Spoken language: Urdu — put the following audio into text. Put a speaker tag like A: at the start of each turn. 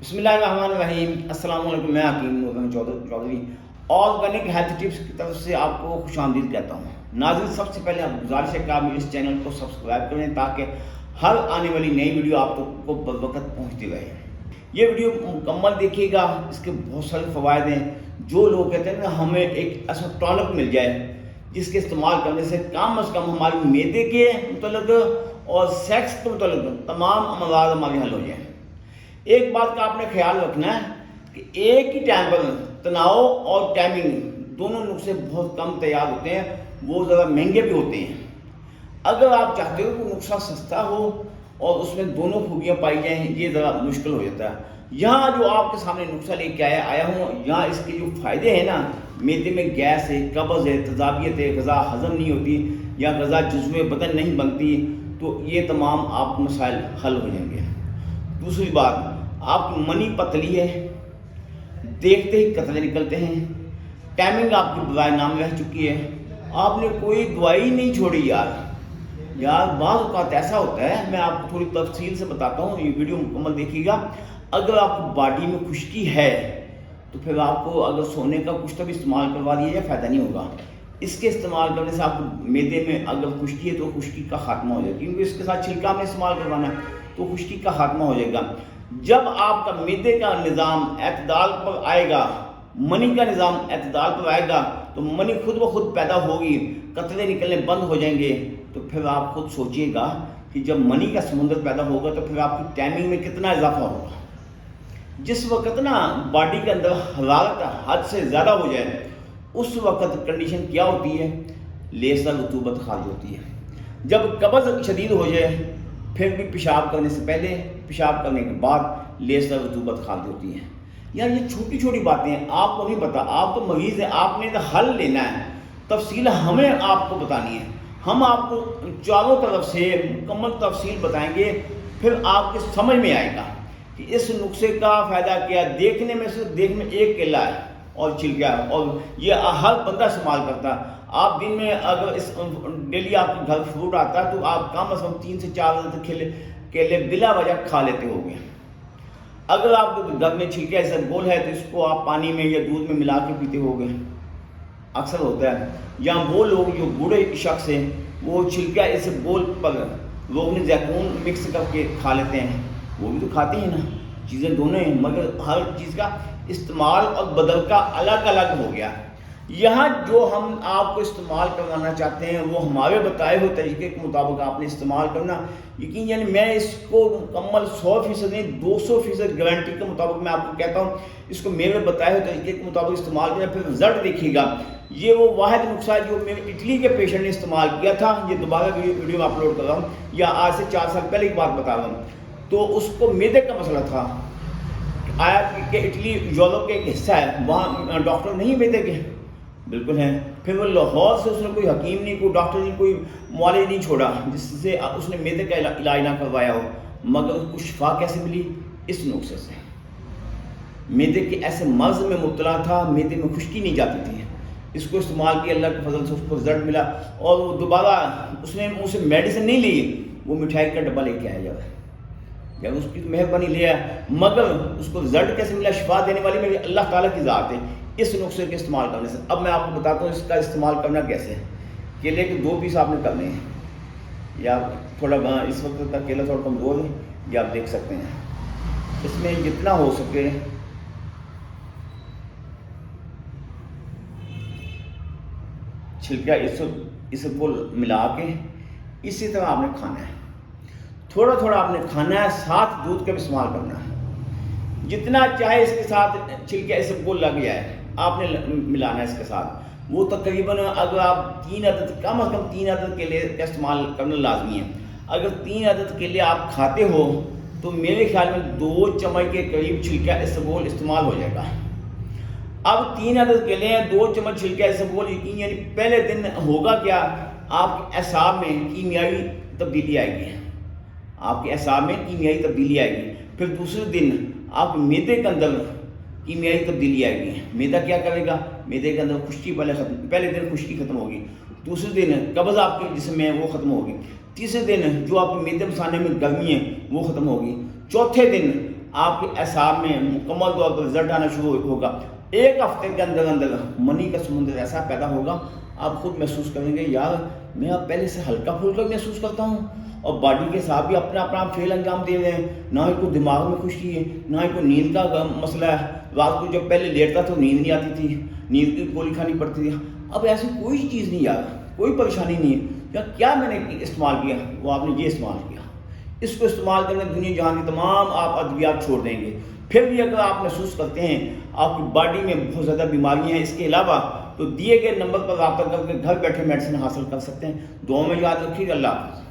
A: بسم اللہ الرحمن الرحیم۔ السلام علیکم، میں حکیم چودھری آرگینک ہیلتھ ٹپس کی طرف سے آپ کو خوش آمدید کہتا ہوں۔ ناظرین، سب سے پہلے گزارش ہے کہ آپ اس چینل کو سبسکرائب کریں تاکہ ہر آنے والی نئی ویڈیو آپ کو بروقت پہنچتی رہے۔ یہ ویڈیو مکمل دیکھیے گا، اس کے بہت سارے فوائد ہیں۔ جو لوگ کہتے ہیں نا ہمیں ایک ایسا ٹانک مل جائے جس کے استعمال کرنے سے کم از کم ہماری معدے کے متعلق اور سیکس کے متعلق تمام امراض ہمارے حل ہو جائیں۔ ایک بات کا آپ نے خیال رکھنا ہے کہ ایک ہی ٹائم پر تناؤ اور ٹائمنگ دونوں نسخے بہت کم تیار ہوتے ہیں، وہ ذرا مہنگے بھی ہوتے ہیں۔ اگر آپ چاہتے ہو کہ نسخہ سستا ہو اور اس میں دونوں خوبیاں پائی جائیں، یہ ذرا مشکل ہو جاتا ہے۔ یہاں جو آپ کے سامنے نسخہ لے کے آیا ہوں، یہاں اس کے جو فائدے ہیں نا، معدے میں گیس ہے، قبض ہے، تیزابیت ہے، غذا ہضم نہیں ہوتی یا غذا جزو بدن نہیں بنتی، تو یہ تمام آپ کے مسائل حل ہو جائیں گے۔ دوسری بات، آپ کی منی پتلی ہے، دیکھتے ہی قطرے نکلتے ہیں، ٹائمنگ آپ کی برائے نام رہ چکی ہے، آپ نے کوئی دوائی نہیں چھوڑی یار بعض اوقات ایسا ہوتا ہے، میں آپ کو تھوڑی تفصیل سے بتاتا ہوں، یہ ویڈیو مکمل دیکھیے گا۔ اگر آپ کو باڈی میں خشکی ہے تو پھر آپ کو اگر سونے کا کچھ تو بھی استعمال کروا دیا جائے فائدہ نہیں ہوگا۔ اس کے استعمال کرنے سے آپ کو معدے میں اگر خشکی ہے تو خشکی کا خاتمہ ہو جائے گا، کیونکہ اس کے ساتھ چھلکا میں استعمال کروانا ہے تو خشکی کا خاتمہ ہو جائے گا۔ جب آپ کا معدے کا نظام اعتدال پر آئے گا، منی کا نظام اعتدال پر آئے گا تو منی خود بخود پیدا ہوگی، قطرے نکلنے بند ہو جائیں گے، تو پھر آپ خود سوچئے گا کہ جب منی کا سمندر پیدا ہوگا تو پھر آپ کی ٹائمنگ میں کتنا اضافہ ہوگا۔ جس وقت نا باڈی کے اندر حرارت حد سے زیادہ ہو جائے، اس وقت کنڈیشن کیا ہوتی ہے؟ لیسر رطوبت خارج ہوتی ہے۔ جب قبض شدید ہو جائے، پھر بھی پیشاب کرنے سے پہلے، پیشاب کرنے کے بعد لیسر رطوبت خارج ہوتی ہے۔ یار یہ چھوٹی چھوٹی باتیں ہیں، آپ کو نہیں پتا، آپ تو مریض ہیں، آپ نے تو حل لینا ہے، تفصیل ہمیں آپ کو بتانی ہے۔ ہم آپ کو چاروں طرف سے مکمل تفصیل بتائیں گے، پھر آپ کے سمجھ میں آئے گا کہ اس نسخے کا فائدہ کیا ہے۔ دیکھنے میں صرف دیکھنے میں ایک کیلا ہے اور چھلکا ہے، اور یہ ہر بندہ استعمال کرتا ہے۔ آپ دن میں اگر ڈیلی آپ کے گھر فروٹ آتا ہے تو آپ کم از کم 3 سے 4 کیلے بلا وجہ کھا لیتے ہو گے۔ اگر آپ کے گھر میں چھلکا ایسا گول ہے تو اس کو آپ پانی میں یا دودھ میں ملا کے پیتے ہو گے، اکثر ہوتا ہے۔ یا وہ لوگ جو بوڑھے شخص ہیں وہ چھلکا اس گول پر روغن زیتون مکس کر کے کھا لیتے ہیں، وہ بھی تو کھاتے ہیں نا، چیزیں دونوں ہیں، مگر ہر چیز کا استعمال اور بدل کا الگ الگ ہو گیا۔ یہاں جو ہم آپ کو استعمال کروانا چاہتے ہیں وہ ہمارے بتائے ہوئے طریقے کے مطابق آپ نے استعمال کرنا۔ یقین یعنی میں اس کو مکمل 100% نہیں 200% گارنٹی کے مطابق میں آپ کو کہتا ہوں، اس کو میرے بتائے ہوئے طریقے کے مطابق استعمال کریں، پھر رزلٹ دیکھیے گا۔ یہ وہ واحد نسخہ ہے جو میرے اٹلی کے پیشنٹ نے استعمال کیا تھا، یہ دوبارہ ویڈیو میں اپلوڈ کر رہا ہوں، یا آج سے 4 سال پہلے کی بات بتا رہا ہوں۔ تو اس کو معدے کا مسئلہ تھا، آیا کہ اٹلی یورپ کے ایک حصہ ہے، وہاں ڈاکٹر نہیں معدے کے بالکل ہیں، پھر وہ لاہور سے اس نے کوئی حکیم نہیں، کوئی ڈاکٹر نہیں، کوئی معالج نہیں چھوڑا جس سے اس نے معدے کا علاج نہ کروایا ہو، مگر اس کو شفا کیسے ملی؟ اس نسخے سے۔ معدے کے ایسے مرض میں مبتلا تھا، معدے میں خشکی نہیں جاتی تھی، اس کو استعمال کیا، اللہ کے فضل سے اس کو رزلٹ ملا، اور وہ دوبارہ اس نے منہ سے میڈیسن نہیں لی، وہ مٹھائی کا ڈبہ لے کے آیا جب اس کی مہربانی لیا، مگر اس کو رزلٹ کیسے ملا؟ شفا دینے والی میری اللہ تعالیٰ کی ذات ہے اس نسخے کے استعمال کرنے سے۔ اب میں آپ کو بتاتا ہوں اس کا استعمال کرنا کیسے ہے۔ کیلے کے 2 پیس آپ نے کرنے ہیں، یا تھوڑا اس وقت کا کیلا تھوڑا کمزور ہے، یہ آپ دیکھ سکتے ہیں، اس میں جتنا ہو سکے چھلکا اس کو ملا کے اسی طرح آپ نے کھانا ہے، تھوڑا تھوڑا آپ نے کھانا ہے، ساتھ دودھ کا بھی استعمال کرنا ہے، جتنا چاہے اس کے ساتھ چھلکا اس کو لگ جائے آپ نے ملانا ہے اس کے ساتھ۔ وہ تقریباً اگر آپ 3 عدد کم از کم 3 عدد کیلے کا استعمال کرنا لازمی ہے۔ اگر 3 عدد کیلے آپ کھاتے ہو تو میرے خیال میں 2 چمچ کے قریب چھلکا اسبگول استعمال ہو جائے گا۔ اب 3 عدد کیلے ہیں، 2 چمچ چھلکا اسبگول، یقین یعنی پہلے دن ہوگا کیا؟ آپ کے اعصاب میں کیمیائی تبدیلی آئے گی، آپ کے اعصاب میں کیمیائی تبدیلی آئے گی۔ پھر دوسرے دن آپ کے معدے کے اندر کیمیائی تبدیلی آئے گی۔ معدہ کیا کرے گا؟ معدے کے اندر خشکی پہلے دن خشکی ختم ہوگی، دوسرے دن قبض آپ کے جسم میں وہ ختم ہوگی، تیسرے دن جو آپ کے معدے مثانے میں گرمی ہے وہ ختم ہوگی، چوتھے دن آپ کے اعصاب میں مکمل طور پر رزلٹ آنا شروع ہوگا. 1 ہفتے کے اندر اندر منی کا سمندر ایسا پیدا ہوگا, آپ خود محسوس کریں گے یار میں اب پہلے سے ہلکا پھلکا محسوس کرتا ہوں, اور باڈی کے ساتھ بھی اپنا فیل انجام دے رہے ہیں. نہ ہی کوئی دماغ میں خوشی ہے, نہ ہی کوئی نیند کا مسئلہ ہے. رات کو جب پہلے لیٹتا تو نیند نہیں آتی تھی, نیند کی گولی کھانی پڑتی تھی. اب ایسی کوئی چیز نہیں یار, کوئی پریشانی نہیں ہے. کیا میں نے استعمال کیا, وہ آپ نے یہ استعمال کیا. اس کو استعمال کرنے دنیا جہاں کی تمام آپ ادویات چھوڑ دیں گے. پھر بھی اگر آپ محسوس کرتے ہیں آپ کی باڈی میں بہت زیادہ بیماریاں ہیں اس کے علاوہ, تو دیے گئے نمبر پر رابطہ کر کے گھر بیٹھے میڈیسن حاصل کر سکتے ہیں. دعاؤں میں یاد رکھیے. اللہ حافظ.